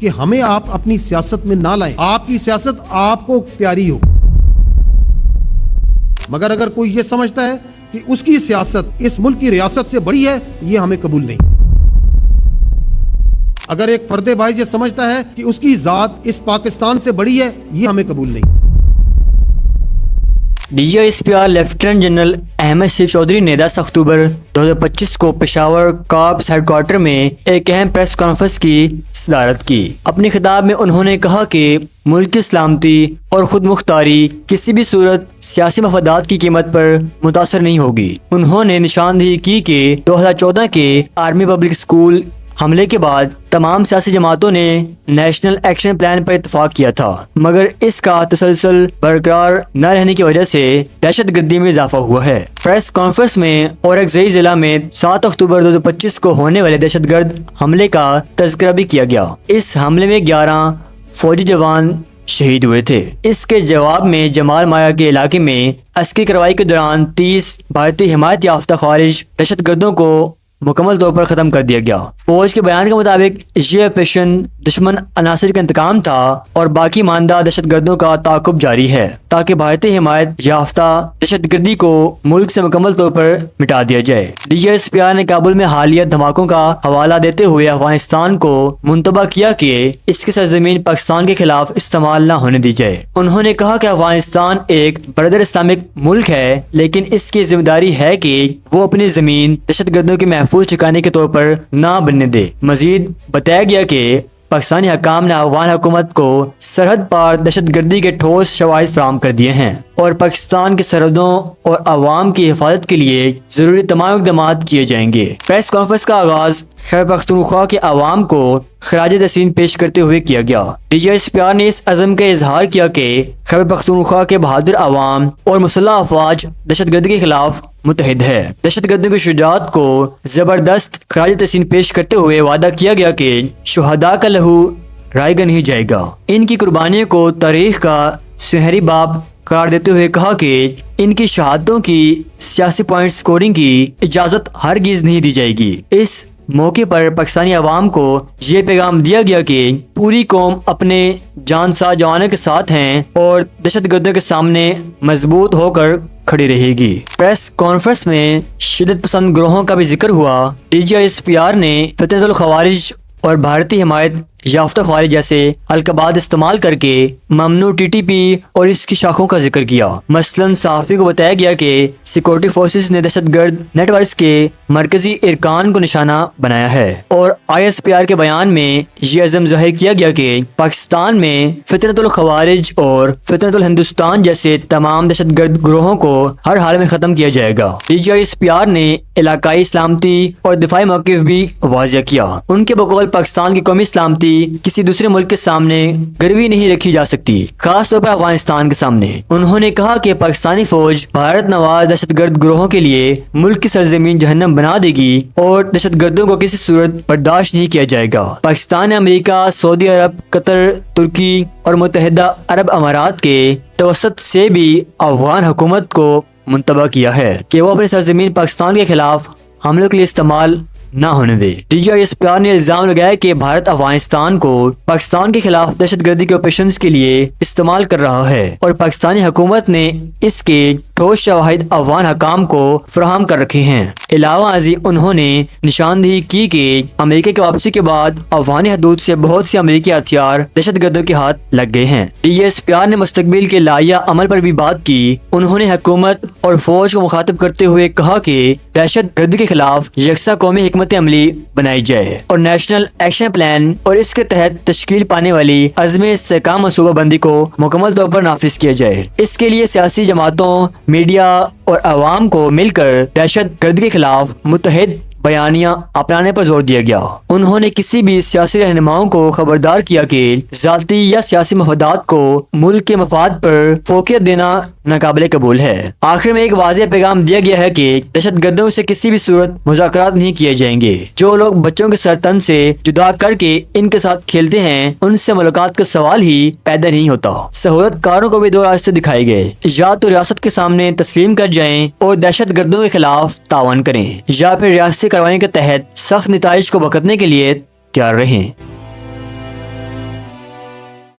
کہ ہمیں آپ اپنی سیاست میں نہ لائیں، آپ کی سیاست آپ کو پیاری ہو، مگر اگر کوئی یہ سمجھتا ہے کہ اس کی سیاست اس ملک کی ریاست سے بڑی ہے، یہ ہمیں قبول نہیں۔ اگر ایک فرد واحد یہ سمجھتا ہے کہ اس کی ذات اس پاکستان سے بڑی ہے، یہ ہمیں قبول نہیں۔ D G I S P R lieutenant general Ahmed Sheikh Chaudhry نے 10 اکتوبر 2025 کو پشاور کارپس ہیڈ کوارٹر میں ایک اہم پریس کانفرنس کی صدارت کی۔ اپنے خطاب میں انہوں نے کہا کہ ملک کی سلامتی اور خود مختاری کسی بھی صورت سیاسی مفادات کی قیمت پر متاثر نہیں ہوگی۔ انہوں نے نشاندہی کی کہ 2014 کے آرمی پبلک اسکول حملے کے بعد تمام سیاسی جماعتوں نے نیشنل ایکشن پلان پر اتفاق کیا تھا، مگر اس کا تسلسل برقرار نہ رہنے کی وجہ سے دہشت گردی میں اضافہ ہوا ہے۔ پریس کانفرنس میں اورکزئی ضلع میں 7 اکتوبر 2025 کو ہونے والے دہشت گرد حملے کا تذکرہ بھی کیا گیا۔ اس حملے میں 11 فوجی جوان شہید ہوئے تھے۔ اس کے جواب میں جمال مایا کے علاقے میں عسکری کارروائی کے دوران 30 بھارتی حمایت یافتہ خارج دہشت گردوں کو مکمل طور پر ختم کر دیا گیا۔ فوج کے بیان کے مطابق یہ آپریشن دشمن عناصر کا انتقام تھا اور باقی ماندہ دہشت گردوں کا تعاقب جاری ہے تاکہ بھارتی حمایت یافتہ دہشت گردی کو ملک سے مکمل طور پر مٹا دیا جائے۔ D G S P R نے کابل میں حالیہ دھماکوں کا حوالہ دیتے ہوئے افغانستان کو منتبہ کیا کہ اس کی سرزمین پاکستان کے خلاف استعمال نہ ہونے دی جائے۔ انہوں نے کہا کہ افغانستان ایک بردر اسلامک ملک ہے، لیکن اس کی ذمہ داری ہے کہ وہ اپنی زمین دہشت گردوں کے محفوظ ٹھکانے کے طور پر نہ بننے دے۔ مزید بتایا گیا کہ پاکستانی حکام نے افغان حکومت کو سرحد پار دہشت گردی کے ٹھوس شواہد فراہم کر دیے ہیں اور پاکستان کی سرحدوں اور عوام کی حفاظت کے لیے ضروری تمام اقدامات کیے جائیں گے۔ پریس کانفرنس کا آغاز خیبر پختونخوا کے عوام کو خراج تحسین پیش کرتے ہوئے کیا گیا۔ D G S P R نے اس عزم کا اظہار کیا کہ خیبر پختونخوا کے بہادر عوام اور مسلح افواج دہشت گردی کے خلاف متحد ہے۔ دہشت گردوں کی شجاعت کو زبردست خراج تحسین پیش کرتے ہوئے وعدہ کیا گیا کہ شہداء کا لہو رائیگاں نہیں جائے گا۔ ان کی قربانیوں کو تاریخ کا سنہری باب قرار دیتے ہوئے کہا کہ ان کی شہادتوں کی سیاسی پوائنٹ سکورنگ کی اجازت ہرگز نہیں دی جائے گی۔ اس موقع پر پاکستانی عوام کو یہ پیغام دیا گیا کہ پوری قوم اپنے جان ساز جوانوں کے ساتھ ہیں اور دہشت گردوں کے سامنے مضبوط ہو کر کھڑی رہے گی۔ پریس کانفرنس میں شدت پسند گروہوں کا بھی ذکر ہوا۔ D G I S P R نے فتنۃ الخوارج اور بھارتی حمایت یافتہ خوارج جیسے القابات استعمال کر کے ممنوع ٹی ٹی پی اور اس کی شاخوں کا ذکر کیا۔ مثلاً صحافی کو بتایا گیا کہ سیکورٹی فورسز نے دہشت گرد نیٹ ورکس کے مرکزی ارکان کو نشانہ بنایا ہے، اور آئی ایس پی آر کے بیان میں یہ عزم ظاہر کیا گیا کہ پاکستان میں فتنۃ الخوارج اور فتنۃ الہندوستان جیسے تمام دہشت گرد گروہوں کو ہر حال میں ختم کیا جائے گا۔ D G I S P R نے علاقائی سلامتی اور دفاعی موقف بھی واضح کیا۔ ان کے بقول پاکستان کی قومی سلامتی کسی دوسرے ملک کے سامنے گروی نہیں رکھی جا سکتی، خاص طور پر افغانستان کے سامنے۔ انہوں نے کہا کہ پاکستانی فوج بھارت نواز دہشت گرد گروہوں کے لیے ملک کی سرزمین جہنم بنا دے گی اور دہشت گردوں کو کسی صورت برداشت نہیں کیا جائے گا۔ پاکستان نے امریکہ، سعودی عرب، قطر، ترکی اور متحدہ عرب امارات کے توسط سے بھی افغان حکومت کو منتبہ کیا ہے کہ وہ اپنی سرزمین پاکستان کے خلاف حملوں کے لیے استعمال نہ ہونے دے۔ D G I S P R نے الزام لگایا کہ بھارت افغانستان کو پاکستان کے خلاف دہشت گردی کے آپریشنز کے لیے استعمال کر رہا ہے اور پاکستانی حکومت نے اس کے ٹھوس شواہد افغان حکام کو فراہم کر رکھے ہیں۔ علاوہ ازیں انہوں نے نشاندہی کی کہ امریکہ کی واپسی کے بعد افغانی حدود سے بہت سے امریکی ہتھیار دہشت گردوں کے ہاتھ لگ گئے ہیں۔ D G S P R نے مستقبل کے لائحہ عمل پر بھی بات کی۔ انہوں نے حکومت اور فوج کو مخاطب کرتے ہوئے کہا کہ دہشت گردی کے خلاف یکساں قومی حکمت عملی بنائی جائے اور نیشنل ایکشن پلان اور اس کے تحت تشکیل پانے والی عزم استحکام منصوبہ بندی کو مکمل طور پر نافذ کیا جائے۔ اس کے لیے سیاسی جماعتوں، میڈیا اور عوام کو مل کر دہشت گردی کے خلاف متحد بیانیہ اپنانے پر زور دیا گیا۔ انہوں نے کسی بھی سیاسی رہنماؤں کو خبردار کیا کہ ذاتی یا سیاسی مفادات کو ملک کے مفاد پر فوقیت دینا ناقابل قبول ہے۔ آخر میں ایک واضح پیغام دیا گیا ہے کہ دہشت گردوں سے کسی بھی صورت مذاکرات نہیں کیے جائیں گے۔ جو لوگ بچوں کے سر تن سے جدا کر کے ان کے ساتھ کھیلتے ہیں، ان سے ملاقات کا سوال ہی پیدا نہیں ہوتا۔ سہولت کاروں کو بھی دو راستے دکھائے گئے، یا تو ریاست کے سامنے تسلیم کر جائیں اور دہشت گردوں کے خلاف تعاون کریں، یا پھر ریاستی کارروائیوں کے تحت سخت نتائج کو بھگتنے کے لیے تیار رہیں۔